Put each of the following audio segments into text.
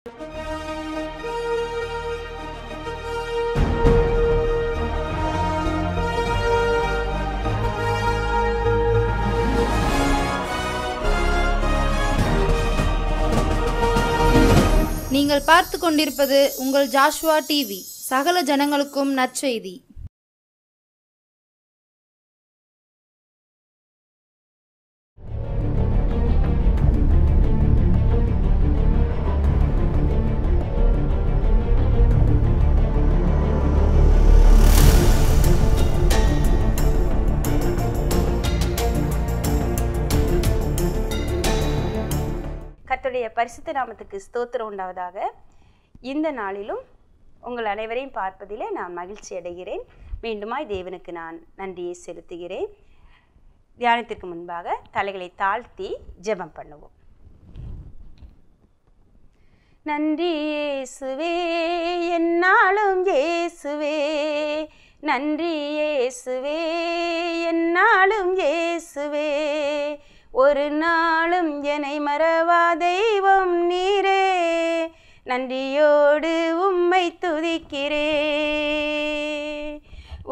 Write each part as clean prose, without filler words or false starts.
நீங்கள் பார்த்து கொண்டிருப்பது உங்கள் ஜாஷ்வா டிவி. சகல ஜனங்களுக்கும் நற்செய்தி. கர்த்தருடைய பரிசுத்த நாமத்துக்கு ஸ்தோத்திரம் உண்டாவதாக. இந்த நாளிலும் உங்கள் அனைவரையும் பார்ப்பதிலே நான் மகிழ்ச்சி அடைகிறேன். மீண்டுமாய் தேவனுக்கு நான் நன்றியை செலுத்துகிறேன். தியானத்திற்கு முன்பாக தலைகளை தாழ்த்தி ஜெபம் பண்ணுவோம். நன்றி இயேசுவே, என்னாலும் இயேசுவே, நன்றி இயேசுவே, என்னாலும் இயேசுவே, ஒரு நாளும் என்னை மறவா தெய்வம் நீரே, நன்றியோடு உம்மை துதிக்கிறே,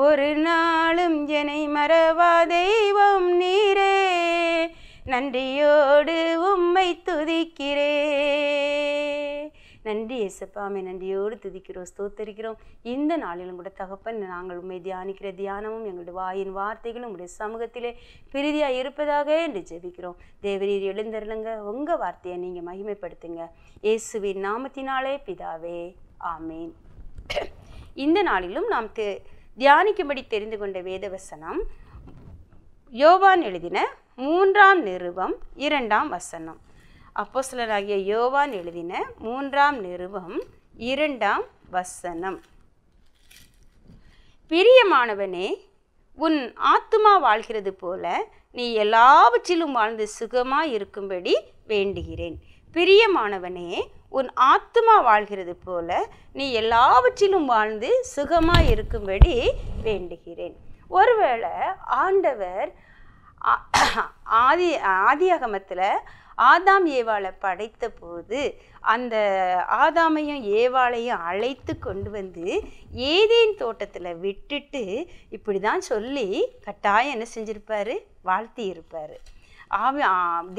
ஒரு நாளும் என்னை மறவா தெய்வம் நீரே, நன்றியோடு உம்மை துதிக்கிறே. நன்றி இயேசுப்பாமே, நன்றியோடு துதிக்கிறோம், ஸ்தோத்தரிக்கிறோம். இந்த நாளிலும் கூட தகப்பன், நாங்கள் உண்மை தியானிக்கிற தியானமும் எங்களுடைய வாயின் வார்த்தைகளும் உடைய சமூகத்திலே பிரீதியாக இருப்பதாக என்று ஜெபிக்கிறோம். தேவரீர் எழுந்தருளுங்க, உங்கள் வார்த்தையை நீங்கள் மகிமைப்படுத்துங்க. இயேசுவின் நாமத்தினாலே பிதாவே, ஆமேன். இந்த நாளிலும் நாம் தியானிக்கும்படி தெரிந்து கொண்ட வேதவசனம் யோவான் எழுதின 3ஆம் நிருபம் 2ஆம் வசனம். அப்போஸ்தலனாகிய யோவான் எழுதின 3ஆம் நிருபம் 2ஆம் வசனம். பிரியமானவனே, உன் ஆத்துமா வாழ்கிறது போல நீ எல்லாவற்றிலும் வாழ்ந்து சுகமாய் இருக்கும்படி வேண்டுகிறேன். பிரியமானவனே, உன் ஆத்துமா வாழ்கிறது போல நீ எல்லாவற்றிலும் வாழ்ந்து சுகமாய் இருக்கும்படி வேண்டுகிறேன். ஒருவேளை ஆண்டவர் ஆதியாகமத்தில் ஆதாம் ஏவாளை படைத்த போது அந்த ஆதாமையும் ஏவாளையும் அழைத்து கொண்டு வந்து ஏதேன் தோட்டத்தில் விட்டுட்டு இப்படி தான் சொல்லி கட்டாயம் என்ன செஞ்சிருப்பாரு, வாழ்த்தி இருப்பார்.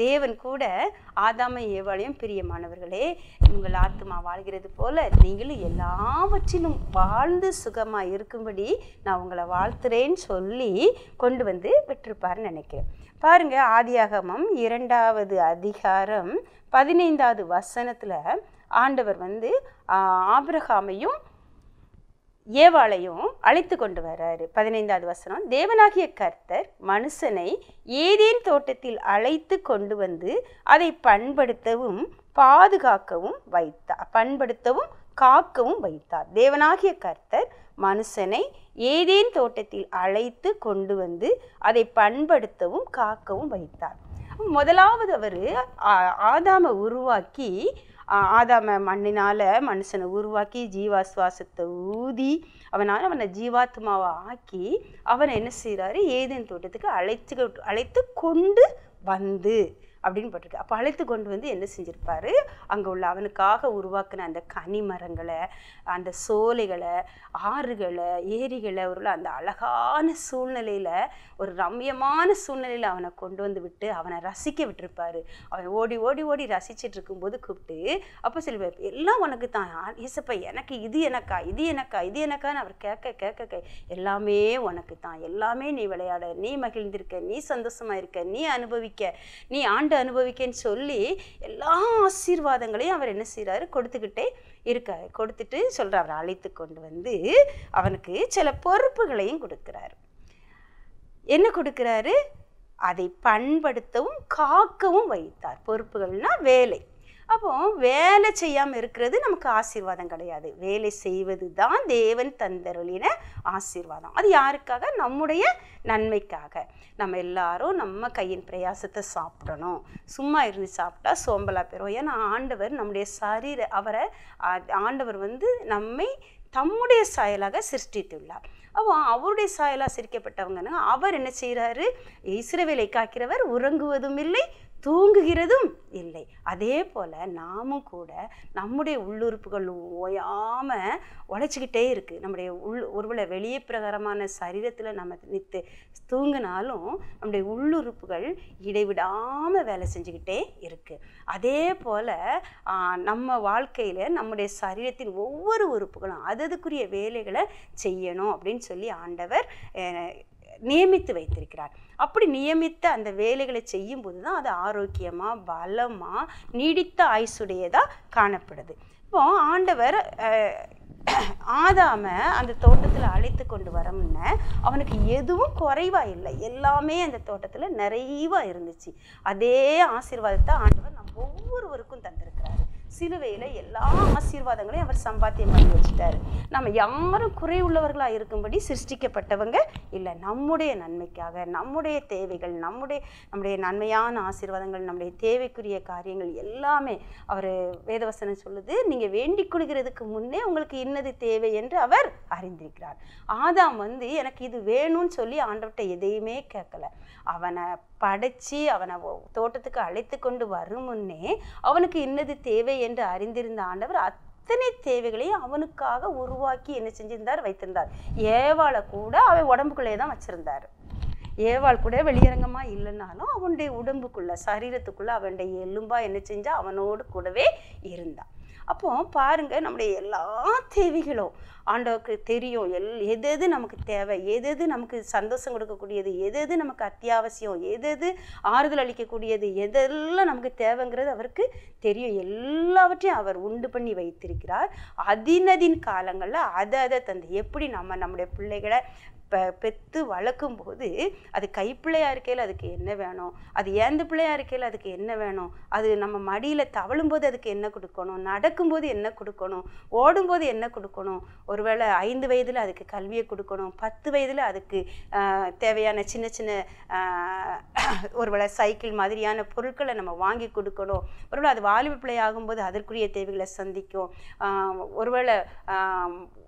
தேவன் கூட ஆதாமை ஏவாளையும், பிரியமானவர்களே, உங்கள் ஆத்மா வாழ்கிறது போல நீங்களும் எல்லாவற்றிலும் வாழ்ந்து சுகமாக இருக்கும்படி நான் உங்களை வாழ்த்துறேன்னு சொல்லி கொண்டு வந்து விட்டுருப்பாருன்னு நினைக்கிறேன். பாருங்க, ஆதியாகமம் 2ஆவது அதிகாரம் 15ஆவது வசனத்தில் ஆண்டவர் வந்து ஆபிரகாமையும் ஏவாளையும் அழைத்து கொண்டு வர்றாரு. 15ஆவது வசனம், தேவனாகிய கர்த்தர் மனுஷனை ஏதேன் தோட்டத்தில் அழைத்து கொண்டு வந்து அதை பண்படுத்தவும் பாதுகாக்கவும் வைத்தார். பண்படுத்தவும் காக்கவும் வைத்தார். தேவனாகிய கர்த்தர் மனுஷனை ஏதேன் தோட்டத்தில் அழைத்து கொண்டு வந்து அதை பண்படுத்தவும் காக்கவும் வைத்தார். முதலாவது அவர் ஆதாமை உருவாக்கி, ஆதாம மண்ணினால் மனுஷனை உருவாக்கி ஜீவாசுவாசத்தை ஊதி அவனை ஜீவாத்மாவை ஆக்கி அவனை என்ன செய்கிறாரு, ஏதேன் தோட்டத்துக்கு அழைத்து கொண்டு வந்து அப்படின்னு போட்டிருக்கு. அப்போ அழைத்து கொண்டு வந்து என்ன செஞ்சுருப்பாரு, அங்கே உள்ள அவனுக்காக உருவாக்கின அந்த கனி மரங்களை, அந்த சோலைகளை, ஆறுகளை, ஏரிகளை, ஒரு அந்த அழகான சூழ்நிலையில், ஒரு ரம்யமான சூழ்நிலையில் அவனை கொண்டு வந்து விட்டு அவனை ரசிக்க விட்டுருப்பாரு. அவன் ஓடி ஓடி ஓடி ரசிச்சுட்டு இருக்கும்போது கூப்பிட்டு, அப்போ சில எல்லாம் உனக்கு தான் ஏசப்பா, எனக்கு இது எனக்கா, இது எனக்கா, இது எனக்கான்னு அவர் கேட்க கேட்க எல்லாமே உனக்கு தான், எல்லாமே நீ விளையாட, நீ மகிழ்ந்திருக்க, நீ சந்தோஷமா இருக்க, நீ அனுபவிக்க, நீ அனுபவிக்கன்னு சொல்லி எல்லா ஆசீர்வாதங்களையும் அவர் என்ன செய்கிறாரு, கொடுத்துக்கிட்டே இருக்காரு. கொடுத்துட்டு சொல்கிறார், அவரை அழைத்து கொண்டு வந்து அவனுக்கு சில பொறுப்புகளையும் கொடுக்குறாரு. என்ன கொடுக்குறாரு, அதை பண்படுத்தவும் காக்கவும் வைத்தார். பொறுப்புகள்னா வேலை. அப்போ வேலை செய்யாமல் இருக்கிறது நமக்கு ஆசீர்வாதம் கிடையாது. வேலை செய்வது தான் தேவன் தந்தருளின ஆசீர்வாதம். அது யாருக்காக? நம்முடைய நன்மைக்காக. நம்ம எல்லாரும் நம்ம கையின் பிரயாசத்தை சாப்பிடணும். சும்மா இருந்து சாப்பிட்டா சோம்பலா போயிடும். ஏன்னா ஆண்டவர் நம்முடைய ஆண்டவர் வந்து நம்மை தம்முடைய சாயலாக சிருஷ்டித்துள்ளார். அப்போ அவருடைய சாயலாக சிரிக்கப்பட்டவங்கன்னா அவர் என்ன செய்கிறாரு, இஸ்ரவேலை காக்கிறவர் உறங்குவதும் இல்லை தூங்குகிறதும் இல்லை. அதே போல் நாமும் கூட நம்முடைய உள்ளுறுப்புகள் ஓயாமல் உழைச்சிக்கிட்டே இருக்குது. நம்முடைய ஒருவேளை வெளியே பிரகாரமான சரீரத்தில் நம்ம நித்து தூங்கினாலும் நம்முடைய உள்ளுறுப்புகள் இடைவிடாமல் வேலை செஞ்சுக்கிட்டே இருக்குது. அதே போல் நம்ம வாழ்க்கையில் நம்முடைய சரீரத்தின் ஒவ்வொரு உறுப்புகளும் அதுக்குரிய வேலைகளை செய்யணும் அப்படின்னு சொல்லி ஆண்டவர் நியமித்து வைத்திருக்கிறார். அப்படி நியமித்த அந்த வேலைகளை செய்யும்போது தான் அது ஆரோக்கியமாக பலமாக நீடித்த ஆயுசுடையதாக காணப்படுது. இப்போ ஆண்டவர் ஆதாம அந்த தோட்டத்தில் அழைத்து கொண்டு வரமுன்ன அவனுக்கு எதுவும் குறைவாக இல்லை, எல்லாமே அந்த தோட்டத்தில் நிறைவாக இருந்துச்சு. அதே ஆசீர்வாதத்தை ஆண்டவர் நம்ம ஒவ்வொருவருக்கும் தந்திருக்கிறாரு. சிலுவையில் எல்லா ஆசீர்வாதங்களையும் அவர் சம்பாத்தியம் பண்ணி வச்சுட்டாரு. நம்ம யாரும் குறைவுள்ளவர்களாக இருக்கும்படி சிருஷ்டிக்கப்பட்டவங்க இல்லை. நம்முடைய நன்மைக்காக, நம்முடைய தேவைகள், நம்முடைய நன்மையான ஆசீர்வாதங்கள், நம்முடைய தேவைக்குரிய காரியங்கள் எல்லாமே அவர் வேதவசனம் சொல்லுது. நீங்கள் வேண்டிக் கொள்கிறதுக்கு முன்னே உங்களுக்கு இன்னது தேவை என்று அவர் அறிந்திருக்கிறார். ஆதாம் எனக்கு இது வேணும்னு சொல்லி ஆண்டவர்கிட்ட எதையுமே கேட்கல. அவனை படைச்சி அவனை தோட்டத்துக்கு அழைத்து கொண்டு வரும் முன்னே அவனுக்கு இன்னது தேவை என்று அறிந்திருந்த ஆண்டவர் அத்தனை தேவைகளையும் அவனுக்காக உருவாக்கி என்ன செஞ்சிருந்தார், வைத்திருந்தார். ஏவாளை கூட அவன் உடம்புக்குள்ளே தான் வச்சிருந்தார். ஏவாள் கூட வெளியரங்கமாக இல்லைனாலும் அவனுடைய உடம்புக்குள்ள சரீரத்துக்குள்ள அவனுடைய எலும்பா என்ன செஞ்சா அவனோடு கூடவே இருந்தான். அப்போ பாருங்க, நம்முடைய எல்லா தேவைகளும் ஆண்டவருக்கு தெரியும். எது நமக்கு தேவை, எது நமக்கு சந்தோஷம் கொடுக்கக்கூடியது, எது நமக்கு அத்தியாவசியம், எது ஆறுதல் அளிக்கக்கூடியது, எதெல்லாம் நமக்கு தேவைங்கிறது அவருக்கு தெரியும். எல்லாவற்றையும் அவர் உண்டு பண்ணி வைத்திருக்கிறார். அதினதின் காலங்களில் அதை தந்து எப்படி நம்முடைய பிள்ளைகளை பெற்று வளர்க்கும் போது அது கைப்பிள்ளையாக இருக்கையில் அதுக்கு என்ன வேணும், அது ஏந்த பிள்ளையாக இருக்கையில் அதுக்கு என்ன வேணும், அது நம்ம மடியில் தவழும்போது அதுக்கு என்ன கொடுக்கணும், நடக்கும்போது என்ன கொடுக்கணும், ஓடும்போது என்ன கொடுக்கணும், ஒருவேளை 5 வயதில் அதுக்கு கல்வியை கொடுக்கணும், 10 வயதில் அதுக்கு தேவையான சின்ன சின்ன ஒருவேளை சைக்கிள் மாதிரியான பொருட்களை நம்ம வாங்கி கொடுக்கணும். ஒருவேளை அது வாலிப பிள்ளை ஆகும்போது அதற்குரிய தேவைகளை சந்திக்கும். ஒருவேளை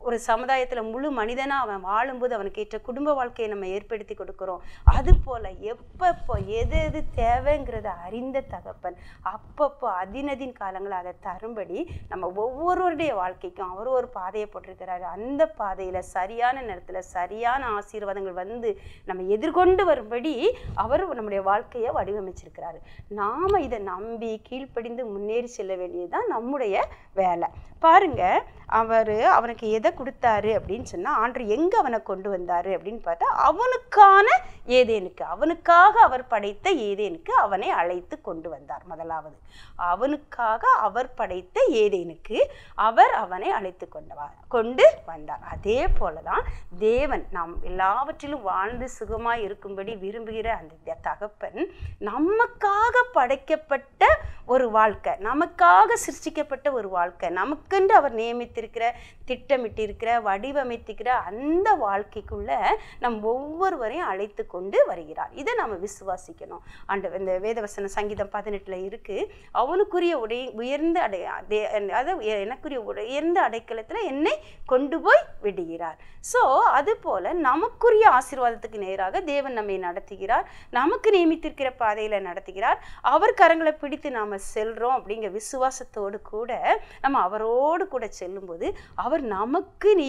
ஒரு சமுதாயத்தில் முழு மனிதனாக அவன் வாழும்போது அவனுக்கு ஏற்ற குடும்ப வாழ்க்கையை நம்ம ஏற்படுத்தி கொடுக்குறோம். அது போல் எப்பப்போ எது தேவைங்கிறத அறிந்த தகப்பன் அப்பப்போ அதினதின் காலங்கள் அதை தரும்படி நம்ம ஒவ்வொருவருடைய வாழ்க்கைக்கும் அவர் ஒரு பாதையை போட்டிருக்கிறாரு. அந்த பாதையில் சரியான நேரத்தில் சரியான ஆசீர்வாதங்கள் வந்து நம்ம எதிர்கொண்டு வரும்படி அவர் நம்முடைய வாழ்க்கையை வடிவமைச்சிருக்கிறாரு. நாம் இதை நம்பி கீழ்ப்படிந்து முன்னேறி செல்ல வேண்டியதுதான் நம்முடைய வேலை. பாருங்க, அவனுக்கு எதை கொடுத்தாரு அப்படின்னு சொன்னால், ஆண்டவர் எங்கே அவனை கொண்டு வந்தார் அப்படின்னு பார்த்தா அவனுக்கான ஏதேனுக்கு, அவனுக்காக அவர் படைத்த ஏதேனுக்கு அவனை அழைத்து கொண்டு வந்தார். முதலாவது அவனுக்காக அவர் படைத்த ஏதேனுக்கு அவர் அவனை அழைத்து கொண்டு வந்தார். அதே போலதான் தேவன் நாம் எல்லாவற்றிலும் வாழ்ந்து சுகமாய் இருக்கும்படி விரும்புகிற அந்த தகப்பன் நமக்காக படைக்கப்பட்ட ஒரு வாழ்க்கை, நமக்காக சிருஷ்டிக்கப்பட்ட ஒரு வாழ்க்கை, நமக்கென்று அவர் நியமித்திருக்கிற, திட்டமிட்டிருக்கிற, வடிவமைத்திருக்கிற அந்த வாழ்க்கைக்குள்ள நம் ஒவ்வொருவரையும் அழைத்து கொண்டு வருகிறார். இதை நம்ம விசுவாசிக்கணும். இந்த வேதவசன சங்கீதம் 18 இருக்கு, அவனுக்குரிய உயர்ந்த எனக்குரிய உயர்ந்த அடைக்கலத்தில் என்னை கொண்டு போய் விடுகிறார். ஸோ அது போல நமக்குரிய ஆசீர்வாதத்துக்கு நேராக தேவன் நம்மை நடத்துகிறார், நமக்கு நியமித்திருக்கிற பாதையில் நடத்துகிறார். அவர் கரங்களை பிடித்து நாம் செல்றோம் அப்படிங்கிற விசுவாசத்தோடு கூட நம்ம அவரோடு கூட செல்லும்போது அவர் நமக்கென்று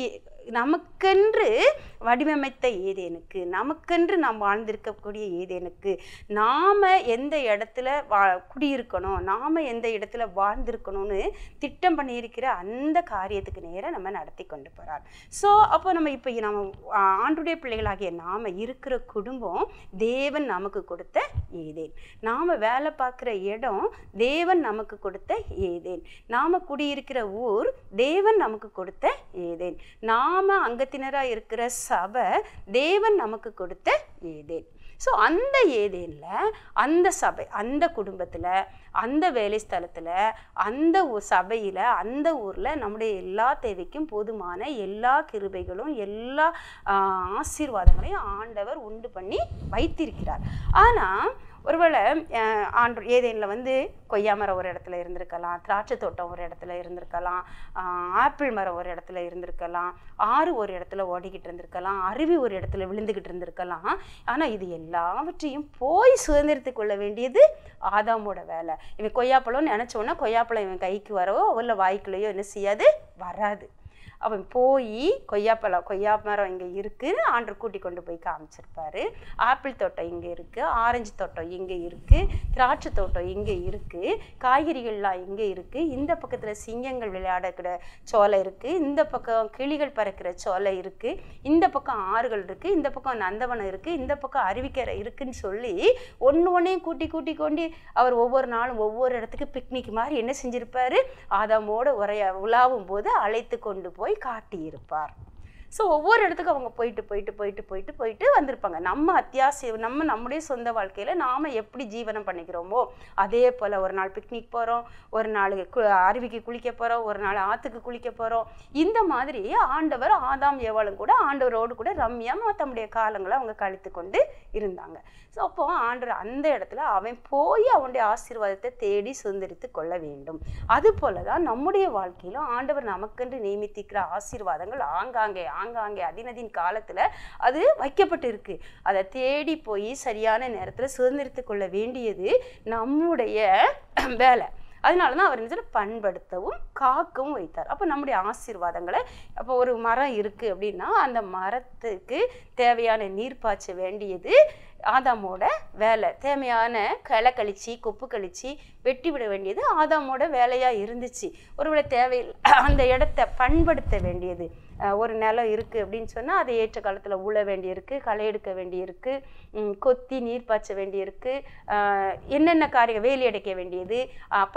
வடிவமைத்த ஏதேனுக்கு, நமக்கென்று நாம் வாழ்ந்திருக்கக்கூடிய ஏதேனுக்கு, நாம் எந்த இடத்துல குடியிருக்கணும், நாம் எந்த இடத்துல வாழ்ந்திருக்கணும்னு திட்டம் பண்ணியிருக்கிற அந்த காரியத்துக்கு நேராக நம்ம நடத்தி கொண்டு போகிறார். ஸோ அப்போ நம்ம ஆண்டுடைய பிள்ளைகளாகிய நாம் இருக்கிற குடும்பம் தேவன் நமக்கு கொடுத்த ஏதேன், நாம் வேலை பார்க்குற இடம் தேவன் நமக்கு கொடுத்த ஏதேன், நாம் குடியிருக்கிற ஊர் தேவன் நமக்கு கொடுத்த ஏதேன், நாம் அங்கத்தினராக இருக்கிற சபை தேவன் நமக்கு கொடுத்த ஏதேன். ஸோ அந்த ஏதேனில், அந்த சபை, அந்த குடும்பத்தில், அந்த வேலை ஸ்தலத்தில், அந்த சபையில், அந்த ஊரில் நம்முடைய எல்லா தேவைக்கும் போதுமான எல்லா கிருபைகளும் எல்லா ஆசீர்வாதங்களையும் ஆண்டவர் உண்டு பண்ணி வைத்திருக்கிறார். ஆனால் ஒருவேளை ஏதேனில் வந்து கொய்யா மரம் ஒரு இடத்துல இருந்திருக்கலாம், திராட்சை தோட்டம் ஒரு இடத்துல இருந்திருக்கலாம், ஆப்பிள் மரம் ஒரு இடத்துல இருந்திருக்கலாம், ஆறு ஒரு இடத்துல ஓடிக்கிட்டு இருந்திருக்கலாம், அருவி ஒரு இடத்துல விழுந்துக்கிட்டு இருந்திருக்கலாம். ஆனால் இது எல்லாவற்றையும் போய் சுதந்திரத்து கொள்ள வேண்டியது ஆதாமோட வேலை. இவன் கொய்யாப்பழம்னு நினச்சோன்னா கொய்யாப்பழம் இவன் கைக்கு வரவோ இல்லை வாய்க்குள்ளேயோ என்ன செய்யாது, வராது. அவன் போய் கொய்யா மரம் இங்கே இருக்குன்னு ஆண்டவர் கூட்டி கொண்டு போய் காமிச்சிருப்பாரு. ஆப்பிள் தோட்டம் இங்கே இருக்குது, ஆரஞ்சு தோட்டம் இங்கே இருக்குது, திராட்சை தோட்டம் இங்கே இருக்குது, காய்கறிகள்லாம் இங்கே இருக்குது, இந்த பக்கத்தில் சிங்கங்கள் விளையாடக்கிற சோலை இருக்குது, இந்த பக்கம் கிளிகள் பறக்கிற சோலை இருக்குது, இந்த பக்கம் ஆறுகள் இருக்குது, இந்த பக்கம் நந்தவனம் இருக்குது, இந்த பக்கம் அருவிக்கரை இருக்குன்னு சொல்லி ஒன்றையும் கூட்டி கொண்டு அவர் ஒவ்வொரு நாளும் ஒவ்வொரு இடத்துக்கு பிக்னிக் மாதிரி என்ன செஞ்சிருப்பாரு, ஆதாமோட உலாவும் போது அழைத்து கொண்டு போய் காட்டியிருப்பார். ஸோ ஒவ்வொரு இடத்துக்கும் அவங்க போயிட்டு வந்திருப்பாங்க. நம்முடைய சொந்த வாழ்க்கையில் நாம் எப்படி ஜீவனம் பண்ணிக்கிறோமோ அதே போல் ஒரு நாள் பிக்னிக் போகிறோம், ஒரு நாள் அருவிக்கு குளிக்க போகிறோம், ஒரு நாள் ஆற்றுக்கு குளிக்க போகிறோம். இந்த மாதிரி ஆண்டவர் ஆதாம் ஏவாளும் கூட ஆண்டவரோடு கூட ரம்மியாக தம்முடைய காலங்களை அவங்க கழித்து கொண்டு இருந்தாங்க. ஸோ அப்போ ஆண்டவர் அந்த இடத்துல அவன் போய் அவனுடைய ஆசீர்வாதத்தை தேடி சுதந்திரித்து கொள்ள வேண்டும். அது போல தான் நம்முடைய வாழ்க்கையிலும் ஆண்டவர் நமக்கென்று நியமித்திருக்கிற ஆசீர்வாதங்கள் ஆங்காங்கே அதினதின் காலத்தில் அது வைக்கப்பட்டு இருக்கு. அதை தேடி போய் சரியான நேரத்தில் சுதந்திரித்து கொள்ள வேண்டியது நம்முடைய வேலை. அதனால தான் அவர் என்ன பண்படுத்தவும் காக்கவும் வைத்தார். அப்போ நம்முடைய ஆசீர்வாதங்களை, அப்போ ஒரு மரம் இருக்குது அப்படின்னா அந்த மரத்துக்கு தேவையான நீர் பாய்ச்ச வேண்டியது ஆதாமோட வேலை. தேவையான களை கழிச்சு கொப்பு கழிச்சு வெட்டி விட வேண்டியது ஆதாமோட வேலையாக இருந்துச்சு. ஒருவேளை தேவையில்லை அந்த இடத்த பண்படுத்த வேண்டியது. ஒரு நிலம் இருக்குது அப்படின்னு சொன்னால் அதை ஏற்ற காலத்தில் உழ வேண்டியிருக்கு, களை எடுக்க வேண்டியிருக்கு, கொத்தி நீர் பாய்ச்ச வேண்டியிருக்கு, என்னென்ன காரியம் வேலி அடைக்க வேண்டியது,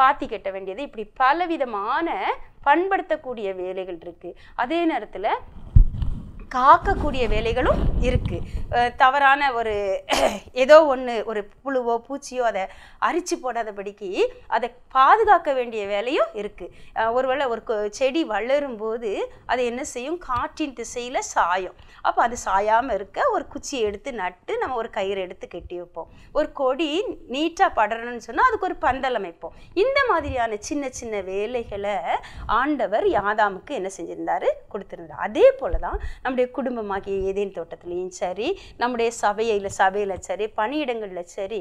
பாத்தி கட்ட வேண்டியது, இப்படி பலவிதமான பண்படுத்தக்கூடிய வேலைகள் இருக்குது. அதே நேரத்தில் காக்கக்கூடிய வேலைகளும் இருக்குது. தவறான ஒரு ஏதோ ஒன்று ஒரு புழுவோ பூச்சியோ அதை அரிச்சு போடாதபடிக்கு அதை பாதுகாக்க வேண்டிய வேலையும் இருக்குது. ஒருவேளை ஒரு செடி வளரும் போது அது என்ன செய்யும், காற்றின் திசையில் சாயும். அப்போ அது சாயாமல் இருக்க ஒரு குச்சியை எடுத்து நட்டு நம்ம ஒரு கயிறு எடுத்து கட்டி வைப்போம். ஒரு கொடி நீட்டாக படரணும்னு சொன்னால் அதுக்கு ஒரு பந்தல் அமைப்போம். இந்த மாதிரியான சின்ன சின்ன வேலைகளை ஆண்டவர் ஆதாமுக்கு என்ன செஞ்சிருந்தாரு, கொடுத்துருந்தார். அதே போல தான் நம்முடைய குடும்பமாகிய ஏதேன் தோட்டத்திலையும் சரி, நம்முடைய சபையில் சரி, பணியிடங்களில் சரி,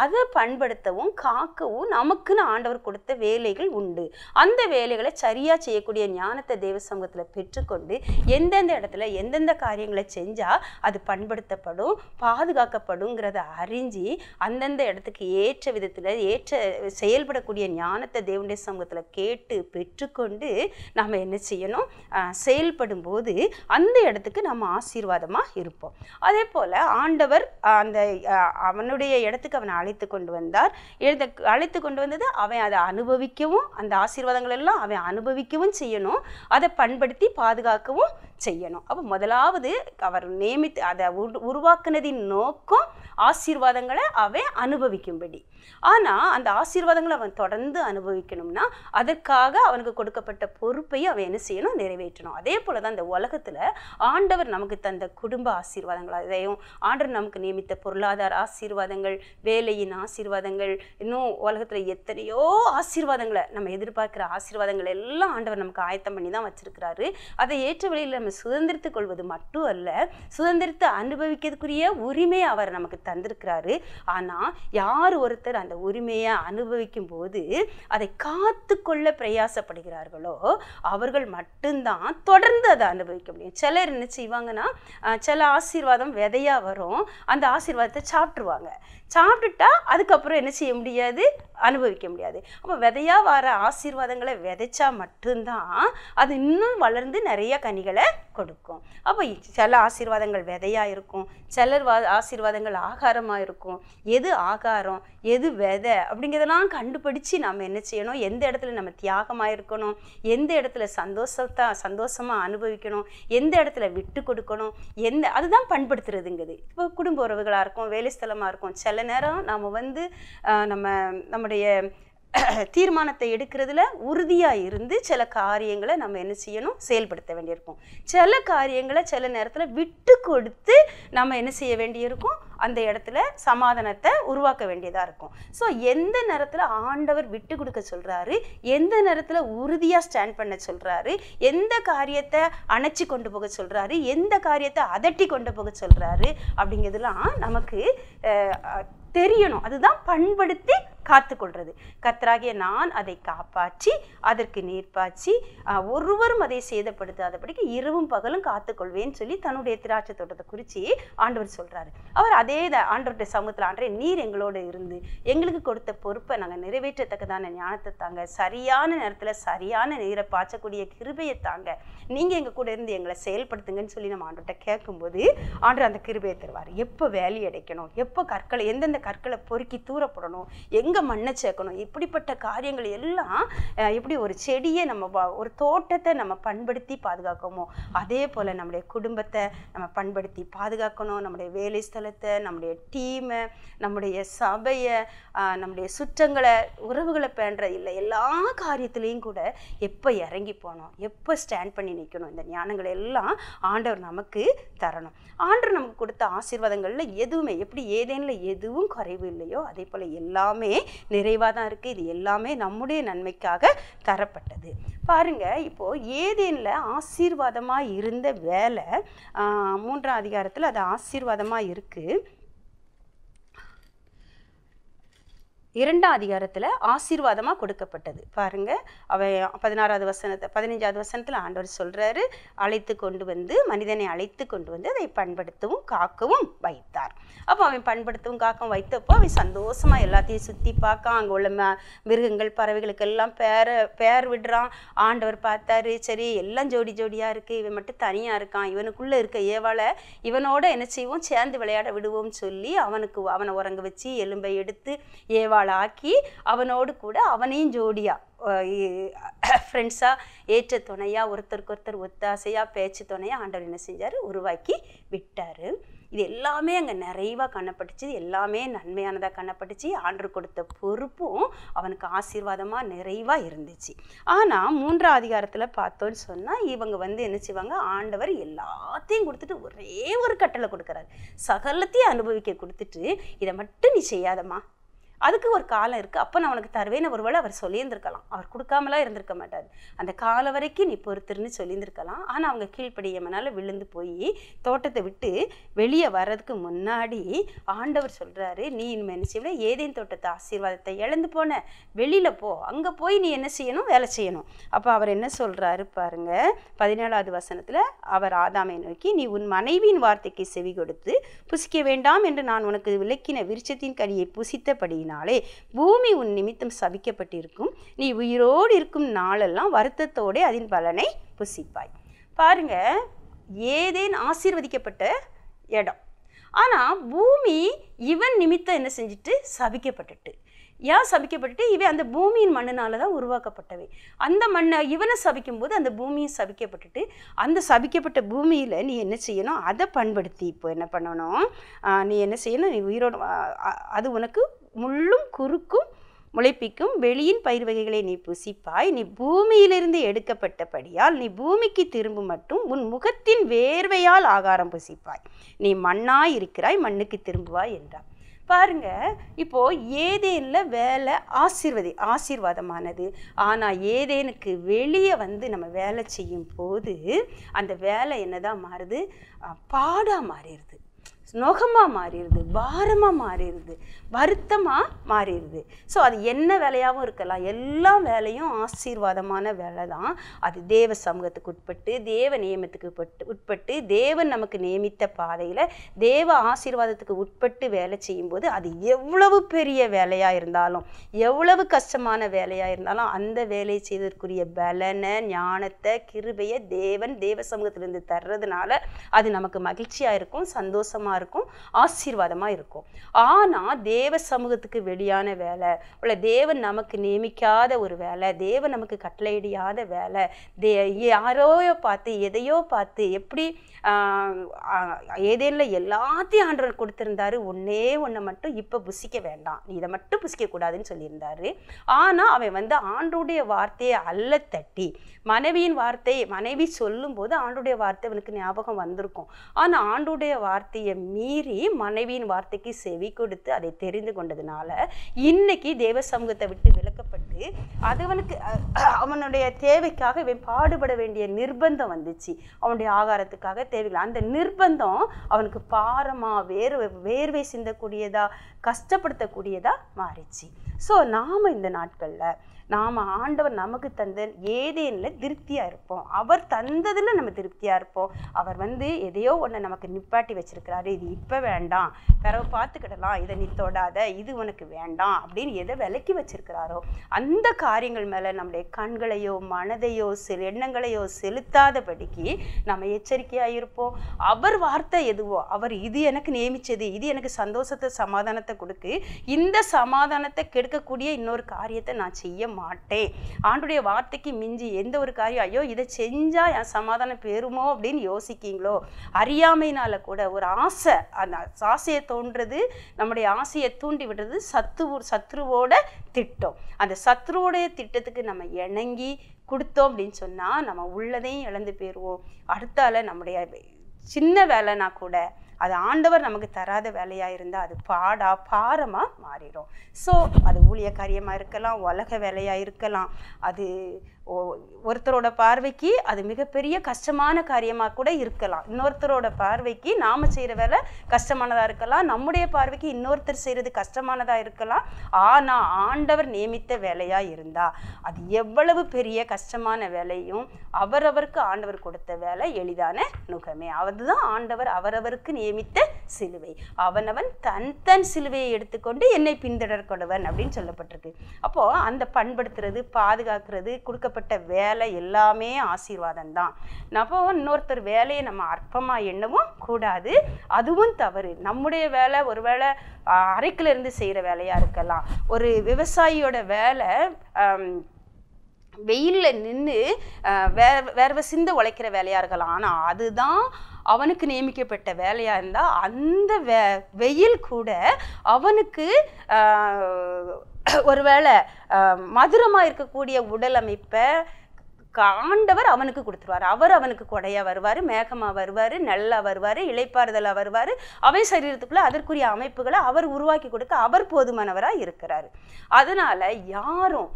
அதை பண்படுத்தவும் காக்கவும் நமக்குன்னு ஆண்டவர் கொடுத்த வேலைகள் உண்டு. அந்த வேலைகளை சரியாக செய்யக்கூடிய ஞானத்தை தேவ சமூகத்தில் பெற்றுக்கொண்டு எந்தெந்த இடத்துல எந்தெந்த காரியங்களை செஞ்சால் அது பண்படுத்தப்படும், பாதுகாக்கப்படுங்கிறத அறிஞ்சு அந்தந்த இடத்துக்கு ஏற்ற விதத்தில் செயல்படக்கூடிய ஞானத்தை தேவனுடைய சமூகத்தில் கேட்டு பெற்றுக்கொண்டு நாம் என்ன செய்யணும், செயல்படும் போது அந்த இடத்துக்கு நம்ம ஆசீர்வாதமாக இருப்போம். அதே போல் ஆண்டவர் அந்த அவனுடைய இடத்துக்கு அவனை அழைத்து கொண்டு வந்தார். அழைத்து கொண்டு வந்தது அவன் அதை அனுபவிக்கவும், அந்த ஆசீர்வாதங்கள் எல்லாம் அவன் அனுபவிக்கவும் செய்யணும், அதை பண்படுத்தி பாதுகாக்கவும் செய்யணும். அப்போ முதலாவது அவர் அதை உருவாக்குனதின் நோக்கம் ஆசீர்வாதங்களை அவன் அனுபவிக்கும்படி. ஆனால் அந்த ஆசீர்வாதங்களை அவன் தொடர்ந்து அனுபவிக்கணும்னா அதற்காக அவனுக்கு கொடுக்கப்பட்ட பொறுப்பையும் அவன் என்ன செய்யணும், நிறைவேற்றணும். அதே போல தான் இந்த உலகத்தில் ஆண்டவர் நமக்கு தந்த குடும்ப ஆசீர்வாதங்கள், அதையும் ஆண்டவர் நமக்கு நியமித்த பொருளாதார ஆசீர்வாதங்கள், வேலையின் ஆசீர்வாதங்கள், இன்னும் உலகத்தில் எத்தனையோ ஆசீர்வாதங்களை நம்ம எதிர்பார்க்குற ஆசீர்வாதங்கள் எல்லாம் ஆண்டவர் நமக்கு ஆயத்தம் பண்ணி தான் வச்சிருக்கிறாரு. அதை ஏற்ற வழியில் நம்ம சுதந்திரித்து கொள்வது மட்டும் அல்ல, சுதந்திரத்தை அனுபவிக்கிறதுக்குரிய உரிமையை அவர் நமக்கு தந்திருக்கிறாரு. ஆனால் யார் ஒருத்தர் அந்த உரிமையை அனுபவிக்கும் போது அதை காத்து கொள்ள பிரயாசப்படுகிறார்களோ அவர்கள் மட்டும்தான் தொடர்ந்து அதை அனுபவிக்க முடியும். சிலர் என்ன செய்வாங்கன்னா, சில ஆசீர்வாதம் விதையா வரும், அந்த ஆசீர்வாதத்தை சாப்பிட்டுட்டா அதுக்கப்புறம் என்ன செய்ய முடியாது, அனுபவிக்க முடியாது. அப்போ விதையா வர ஆசீர்வாதங்களை விதைச்சா மட்டும்தான் அது இன்னும் வளர்ந்து நிறைய கனிகளை கொடுக்கும். அப்போ சில ஆசீர்வாதங்கள் விதையா இருக்கும், சிலர் ஆசீர்வாதங்கள் ஆகாரமாக இருக்கும். எது ஆகாரம் எது விதை அப்படிங்கிறதெல்லாம் கண்டுபிடிச்சு நம்ம என்ன செய்யணும், எந்த இடத்துல நம்ம தியாகமாக இருக்கணும், எந்த இடத்துல சந்தோஷமாக அனுபவிக்கணும், எந்த இடத்துல விட்டு கொடுக்கணும், அதுதான் பண்படுத்துறதுங்கிறது. இப்போ குடும்ப உறவுகளாக இருக்கும், வேலை ஸ்தலமாக இருக்கும். சில நேரம் நாம் நம்முடைய தீர்மானத்தை எடுக்கிறதுல உறுதியாக இருந்து சில காரியங்களை நம்ம என்ன செய்யணும், செயல்படுத்த வேண்டியிருக்கும். சில காரியங்களை சில நேரத்தில் விட்டு கொடுத்து நம்ம என்ன செய்ய வேண்டியிருக்கும், அந்த இடத்துல சமாதானத்தை உருவாக்க வேண்டியதாக இருக்கும். ஸோ எந்த நேரத்தில் ஆண்டவர் விட்டு கொடுக்க சொல்கிறாரு, எந்த நேரத்தில் உறுதியாக ஸ்டாண்ட் பண்ண சொல்கிறாரு, எந்த காரியத்தை அணைச்சி கொண்டு போக சொல்கிறாரு, எந்த காரியத்தை அதட்டி கொண்டு போக சொல்கிறாரு அப்படிங்கிறதுலாம் நமக்கு தெரியணும். அதுதான் பண்படுத்தி காத்துக்கொள்றது. கர்த்தராகிய நான் அதை காப்பாற்றி அதற்கு நீர் பாய்ச்சி ஒருவரும் அதை சேதப்படுத்தாதபடிக்கு இரவும் பகலும் காத்துக்கொள்வேன்னு சொல்லி தன்னுடைய திராட்சை தோட்டத்தை குறித்து ஆண்டவர் சொல்கிறாரு. அவர் அதே ஆண்டவருடைய சமூகத்தில், ஆண்டவரே நீர் எங்களோடு இருந்து எங்களுக்கு கொடுத்த பொறுப்பை நாங்கள் நிறைவேற்றத்தக்கதான ஞானத்தை தாங்க, சரியான நேரத்தில் சரியான நீரை பாய்ச்சக்கூடிய கிருபையை தாங்க, நீங்கள் எங்கள் கூட இருந்து எங்களை செயல்படுத்துங்கன்னு சொல்லி நம்ம ஆண்டவர்கிட்ட கேட்கும்போது ஆண்டவர் அந்த கிருபையை தருவார். எப்போ வேலி அடைக்கணும், எப்போ கற்களை, எந்தெந்த கற்களை பொறுக்கி தூரப்படணும், எங்கே மண்ணை சேர்க்கணும், இப்படிப்பட்ட காரியங்கள் எல்லாம் எப்படி ஒரு செடியை நம்ம ஒரு தோட்டத்தை நம்ம பண்படுத்தி பாதுகாக்கமோ அதே போல் நம்முடைய குடும்பத்தை நம்ம பண்படுத்தி பாதுகாக்கணும். நம்முடைய வேலை ஸ்தலத்தை, நம்முடைய டீமை, நம்முடைய சபையை, நம்முடைய சுற்றங்களை, உறவுகளை பேண்ற இல்லை எல்லா காரியத்திலையும் கூட எப்போ இறங்கி போகணும், எப்போ ஸ்டாண்ட் பண்ணி நிற்கணும், இந்த ஞானங்களை எல்லாம் ஆண்டவர் நமக்கு தரணும். ஆண்டவர் நமக்கு கொடுத்த ஆசீர்வாதங்களில் எதுவுமே எப்படி ஏதேனில் எதுவும் குறைவு இல்லையோ அதே போல் எல்லாமே நிறைவாக தான் இருக்குது. இது எல்லாமே நம்முடைய நன்மைக்காக தரப்பட்டது. பாருங்க, இப்போது ஏதேனில் ஆசீர்வாதமாக இருந்த வேலை 3ஆம் அதிகாரத்தில் அது ஆசீர்வாதமாக இருக்குது. 2ஆம் அதிகாரத்தில் ஆசீர்வாதமாக கொடுக்கப்பட்டது. பாருங்க, அவன் 16வது வசனத்தை 15வது வசனத்தில் ஆண்டவர் சொல்கிறாரு, அழைத்து கொண்டு வந்து மனிதனை அழைத்து கொண்டு வந்து அதை பண்படுத்தவும் காக்கவும் வைத்தார். அப்போ அவன் பண்படுத்தவும் காக்கவும் வைத்தப்போ அவன் சந்தோஷமாக எல்லாத்தையும் சுற்றி பார்க்க, அங்கே உள்ள மிருகங்கள் பறவைகளுக்கெல்லாம் பேர் விடுறான். ஆண்டவர் பார்த்தாரு, சரி எல்லாம் ஜோடி ஜோடியாக இருக்குது, இவன் மட்டும் தனியாக இருக்கான், இவனுக்குள்ளே இருக்க ஏவாளை இவனோட என்ன செய்வோம், சேர்ந்து விளையாட விடுவோம்னு சொல்லி அவனை உறங்க வச்சு எலும்பை எடுத்து ஏவாளை ஆக்கி அவனோடு கூட அவனையும் ஜோடியா ஃப்ரெண்ட்ஸாக ஏற்ற துணையாக ஒருத்தருக்கு ஒருத்தர் ஒத்தாசையாக பேச்சு துணையாக ஆண்டவர் என்ன செஞ்சார், உருவாக்கி விட்டார். இது எல்லாமே அங்கே நிறைவாக காணப்பட்டுச்சு, எல்லாமே நன்மையானதாக காணப்பட்டுச்சு. ஆண்டவர் கொடுத்த பொறுப்பும் அவனுக்கு ஆசீர்வாதமாக நிறைவாக இருந்துச்சு. ஆனால் 3ஆம் அதிகாரத்தில் பார்த்தோன்னு சொன்னால் இவங்க என்ன செய்வாங்க, ஆண்டவர் எல்லாத்தையும் கொடுத்துட்டு ஒரே ஒரு கட்டளை கொடுக்குறாரு, சகலத்தையும் அனுபவிக்க கொடுத்துட்டு இதை மட்டும் நீ செய்யாதம்மா, அதுக்கு ஒரு காலம் இருக்குது, அப்போ நான் உனக்கு தருவேன்னு ஒருவேளை அவர் சொல்லியிருந்திருக்கலாம், அவர் கொடுக்காமலாம் இருந்திருக்க மாட்டார். அந்த காலம் வரைக்கும் நீ பொறுத்துருன்னு சொல்லியிருந்திருக்கலாம். ஆனால் அவங்க கீழ்ப்படியமனால விழுந்து போய் தோட்டத்தை விட்டு வெளியே வர்றதுக்கு முன்னாடி ஆண்டவர் சொல்கிறாரு, நீ இனிமேல் என்ன செய்யணும், ஏதேன் தோட்டத்தை ஆசீர்வாதத்தை இழந்து போன, வெளியில் போ, அங்கே போய் நீ என்ன செய்யணும், வேலை செய்யணும். அப்போ அவர் என்ன சொல்கிறாரு பாருங்க, 17வது வசனத்தில் அவர் ஆதாமை நோக்கி, நீ உன் மனைவியின் வார்த்தைக்கு செவி கொடுத்து புசிக்க வேண்டாம் என்று நான் உனக்கு விளக்கின விருட்சத்தின் கனியை புசித்தபடியினால் பூமி உன் நிமித்தம் சபிக்கப்பட்டிருக்கும், நீ உயிரோடு இருக்கும் நாளெல்லாம் வருத்தத்தோடு அதன் பலனை புசிப்பாய். பாருங்க, ஏதேன் ஆசீர்வதிக்கப்பட்ட இடம், ஆனால் பூமி இவன் நிமித்தம் என்ன செஞ்சுட்டு சபிக்கப்பட்டுட்டு. ஏன் சபிக்கப்பட்டுட்டு, இவன் அந்த பூமியின் மண்ணினால தான் உருவாக்கப்பட்டவை. அந்த மண்ணை இவனை சபிக்கும்போது அந்த பூமியும் சபிக்கப்பட்டுட்டு, அந்த சபிக்கப்பட்ட பூமியில் நீ என்ன செய்யணும், அதை பண்படுத்தி இப்போ என்ன பண்ணணும், நீ என்ன செய்யணும், நீ உயிரோடு அது உனக்கு முள்ளும் குறுக்கும் முளைப்பிக்கும் வெளியின் பயிர் வகைகளை நீ புசிப்பாய், நீ பூமியிலிருந்து எடுக்கப்பட்டபடியால் நீ பூமிக்கு திரும்ப மட்டும் உன் முகத்தின் வேர்வையால் ஆகாரம் புசிப்பாய், நீ மண்ணாய் இருக்கிறாய், மண்ணுக்கு திரும்புவாய் என்றார். பாருங்க, இப்போ ஏதேனில் வேலை ஆசீர்வாதமானது. ஆனால் ஏதேனுக்கு வெளியே நம்ம வேலை செய்யும் போது அந்த வேலை என்னதான் மாறுது, பாடாக மாறிடுது, நோகமாக மாறிடுது, பாரமாக மாறிடுது, வருத்தமாக மாறிடுது. ஸோ அது என்ன வேலையாகவும் இருக்கலாம், எல்லா வேலையும் ஆசீர்வாதமான வேலை தான். அது தேவ சமூகத்துக்கு உட்பட்டு, தேவ நியமத்துக்கு உட்பட்டு, தேவன் நமக்கு நியமித்த பாதையில் தேவ ஆசீர்வாதத்துக்கு உட்பட்டு வேலை செய்யும்போது அது எவ்வளவு பெரிய வேலையாக இருந்தாலும், எவ்வளவு கஷ்டமான வேலையாக இருந்தாலும் அந்த வேலையை செய்வதற்குரிய பலனை, ஞானத்தை, கிருபையை தேவ சமூகத்திலிருந்து தர்றதுனால அது நமக்கு மகிழ்ச்சியாக இருக்கும், சந்தோஷமாக அற்புதமாக இருக்கும், ஆசீர்வாதமாக இருக்கும். ஆனால் தேவ சமூகத்துக்கு வெளியான வேலை, உள்ள தேவன் நமக்கு நியமிக்காத ஒரு வேலை, தேவன் நமக்கு கட்டளையிடாத வேலை, யாரோயோ பார்த்து எதையோ பார்த்து எப்படி ஏதேனில் எல்லாத்தையும் ஆண்டவர் கொடுத்துருந்தாரு, ஒன்றை மட்டும் இப்போ புசிக்க வேண்டாம், நீ இதை மட்டும் புசிக்கக்கூடாதுன்னு சொல்லியிருந்தாரு. ஆனால் அவன் ஆண்டோடைய வார்த்தையை அல்ல தட்டி மனைவியின் வார்த்தை, மனைவி சொல்லும்போது ஆண்டோடைய வார்த்தை அவனுக்கு ஞாபகம் வந்திருக்கும். ஆனால் ஆண்டோடைய வார்த்தையை மீறி மனைவியின் வார்த்தைக்கு செவி கொடுத்து அதை தெரிந்து கொண்டதுனால இன்னைக்கு தேவ சமூகத்தை விட்டு விலக்கப்பட்டு அதுவனுக்கு அவனுடைய தேவைக்காக இவன் பாடுபட வேண்டிய நிர்பந்தம் வந்துச்சு. அவனுடைய ஆகாரத்துக்காக தேவைகள், அந்த நிர்பந்தம் அவனுக்கு பாரமா வேர்வை சிந்தக்கூடியதா கஷ்டப்படுத்தக்கூடியதா மாறிச்சு. ஸோ நாம் இந்த நாட்களில் நாம் ஆண்டவர் நமக்கு தந்த ஏதேனில் திருப்தியாக இருப்போம். அவர் தந்ததில் நம்ம திருப்தியாக இருப்போம். அவர் எதையோ ஒன்று நமக்கு நிப்பாட்டி வச்சிருக்கிறாரு, இது இப்போ வேண்டாம், பிறகு பார்த்துக்கிடலாம், இதை நீ தொடாத, இது உனக்கு வேண்டாம் அப்படின்னு எதை விலக்கி வச்சிருக்கிறாரோ அந்த காரியங்கள் மேலே நம்முடைய கண்களையோ மனதையோ எண்ணங்களையோ செலுத்தாதபடிக்கு நம்ம எச்சரிக்கையாக இருப்போம். அவர் வார்த்தை எதுவோ, அவர் இது எனக்கு நியமித்தது, இது எனக்கு சந்தோஷத்தை சமாதானத்தை கொடுக்கு, இந்த சமாதானத்தை கெடுக்கக்கூடிய இன்னொரு காரியத்தை நான் செய்ய மாட்டேன். ஆண்டுடைய வார்த்தைக்கு மிஞ்சி எந்த ஒரு காரியம் ஐயோ இதை செஞ்சா என் சமாதானம் பெறுமோ அப்படின்னு யோசிக்கீங்களோ, அறியாமையினால கூட ஒரு ஆசை, அந்த ஆசையை தோன்றது, நம்முடைய ஆசையை தூண்டி விடுறது சத்ருவோட திட்டம். அந்த சத்ருவோடைய திட்டத்துக்கு நம்ம இணங்கி கொடுத்தோம் அப்படின்னு சொன்னா நம்ம உள்ளதையும் இழந்து போயிடுவோம். அடுத்தால நம்முடைய சின்ன வேலைனா கூட அது ஆண்டவர் நமக்கு தராத வேலையாக இருந்தால் அது பாரமாக மாறிடும். ஸோ அது ஊழிய காரியமாக இருக்கலாம், உலக வேலையாக இருக்கலாம், அது ஒருத்தரோட பார்வைக்கு அது மிகப்பெரிய கஷ்டமான காரியமாக கூட இருக்கலாம், இன்னொருத்தரோட பார்வைக்கு நாம் செய்கிற வேலை கஷ்டமானதாக இருக்கலாம், நம்முடைய பார்வைக்கு இன்னொருத்தர் செய்கிறது கஷ்டமானதாக இருக்கலாம். ஆனால் ஆண்டவர் நியமித்த வேலையாக இருந்தால் அது எவ்வளவு பெரிய கஷ்டமான வேலையும் அவரவருக்கு ஆண்டவர் கொடுத்த வேலை எளிதான நுகமே. அதுதான் ஆண்டவர் அவரவருக்கு நியமித்த சிலுவை, அவனவன் தன் சிலுவையை எடுத்துக்கொண்டு என்னை பின்தொடர்கொண்டவன் அப்படின்னு சொல்லப்பட்டிருக்கு. அப்போது அந்த பண்படுத்துறது, பாதுகாக்கிறது, கொடுக்கப்பட்ட வேலை எல்லாமே ஆசீர்வாதம் தான். நம்ம இன்னொருத்தர் வேலையை நம்ம அற்பமாக எண்ணவும் கூடாது, அதுவும் தவறு. நம்முடைய வேலை ஒரு வேளை அறைக்குள்ள இருந்து செய்கிற வேலையாக இருக்கலாம், ஒரு விவசாயியோட வேலை வெயிலில் நின்று வேர்வை சிந்து உழைக்கிற வேலையாக இருக்கலாம். ஆனால் அதுதான் அவனுக்கு நியமிக்கப்பட்ட வேலையாக இருந்தால் அந்த வெயில் கூட அவனுக்கு ஒருவேளை மதுரமாக இருக்கக்கூடிய உடல் அமைப்பை ஆண்டவர் அவனுக்கு கொடுத்துருவார். அவர் அவனுக்கு கொடையாக வருவார், மேகமாக வருவார், நல்லா வருவார், இளைப்பாறுதலாக வருவார். அவன் சரீரத்துக்குள்ளே அதற்குரிய அமைப்புகளை அவர் உருவாக்கி கொடுக்க அவர் போதுமானவராக இருக்கிறார். அதனால் யாரும்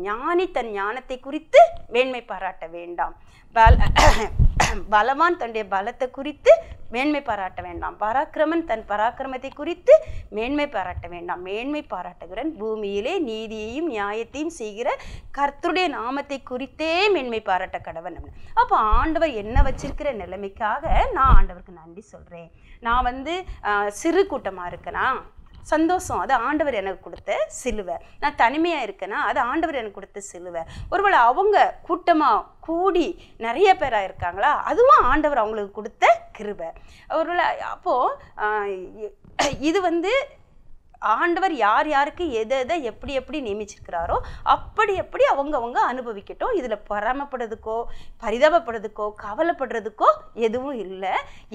ஞானி தன் ஞானத்தை குறித்து மேன்மை பாராட்ட வேண்டாம், பலவான் தன்னுடைய பலத்தை குறித்து மேன்மை பாராட்ட வேண்டாம், பராக்கிரமன் தன் பராக்கிரமத்தை குறித்து மேன்மை பாராட்ட வேண்டாம். மேன்மை பாராட்டுகிறன் பூமியிலே நீதியையும் நியாயத்தையும் செய்கிற கர்த்தருடைய நாமத்தை குறித்தே மேன்மை பாராட்ட கடவன். அப்போ ஆண்டவர் என்ன வச்சிருக்கிற நிலைமைக்காக நான் ஆண்டவருக்கு நன்றி சொல்கிறேன். நான் சிறு கூட்டமாக இருக்கேனா சந்தோஷம், அது ஆண்டவர் எனக்கு கொடுத்த சிலுவை. நான் தனிமையாக இருக்கேன்னா அது ஆண்டவர் எனக்கு கொடுத்த சிலுவை. ஒருவேளை அவங்க கூட்டமாக கூடி நிறைய பேராக இருக்காங்களா, அதுவும் ஆண்டவர் அவங்களுக்கு கொடுத்த கிருபை. ஒருவேளை அப்போது இது ஆண்டவர் யார் யாருக்கு எதை எப்படி நியமிச்சிருக்கிறாரோ அப்படி அவங்க அனுபவிக்கட்டும். இதில் பொறாமப்படுறதுக்கோ பரிதாபப்படுறதுக்கோ கவலைப்படுறதுக்கோ எதுவும் இல்லை.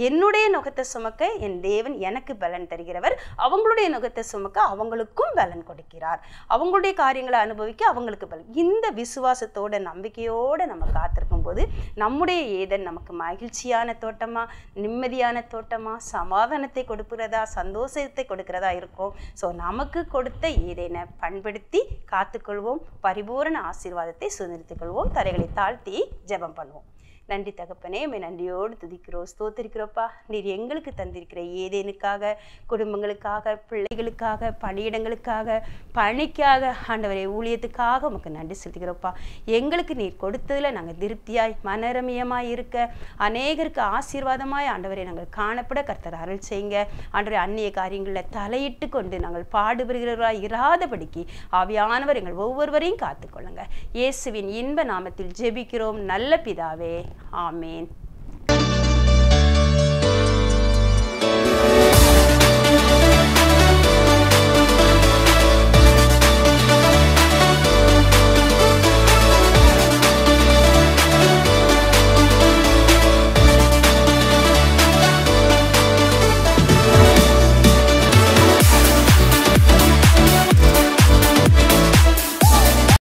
என்னுடைய நுகத்தை சுமக்க என் தேவன் எனக்கு பலன் தருகிறவர், அவங்களுடைய நுகத்தை சுமக்க அவங்களுக்கும் பலன் கொடுக்கிறார், அவங்களுடைய காரியங்களை அனுபவிக்க அவங்களுக்கு பலன். இந்த விசுவாசத்தோட நம்பிக்கையோடு நம்ம காத்திருக்கும் போது நம்முடைய ஏதன் நமக்கு மகிழ்ச்சியான தோட்டமா, நிம்மதியான தோட்டமா, சமாதானத்தை கொடுக்கிறதா, சந்தோஷத்தை கொடுக்கிறதா இருக்கும். ஸோ நமக்கு கொடுத்த ஏதேனை பண்படுத்தி காத்துக்கொள்வோம், பரிபூரண ஆசீர்வாதத்தை சுதந்திரித்துக் கொள்வோம். தரைகளை தாழ்த்தி ஜெபம் பண்ணுவோம். நன்றி தகப்பனே, நன்றியோடு துதிக்கிறோம், ஸ்தோத்திரிக்கிறோப்பா. நீர் எங்களுக்கு தந்திருக்கிற ஏதேனுக்காக, குடும்பங்களுக்காக, பிள்ளைகளுக்காக, பணியிடங்களுக்காக, பணிக்காக, ஆண்டவரே ஊழியத்துக்காக உமக்கு நன்றி செலுத்துகிறோப்பா. எங்களுக்கு நீர் கொடுத்ததில் நாங்கள் திருப்தியாய் மனரமியமாய் இருக்க, அநேகருக்கு ஆசீர்வாதமாய் ஆண்டவரை நாங்கள் காணப்பட கர்த்தர் அருள் செய்யுங்க. ஆண்டவரே அந்நிய காரியங்களில் தலையிட்டு கொண்டு நாங்கள் பாடுபடுகிறவர்களாய் இராதபடிக்கு ஆவியானவர் எங்கள் ஒவ்வொருவரையும் காத்துக்கொள்ளுங்க. இயேசுவின் இன்ப நாமத்தில் ஜெபிக்கிறோம் நல்ல பிதாவே, ஆமேன்.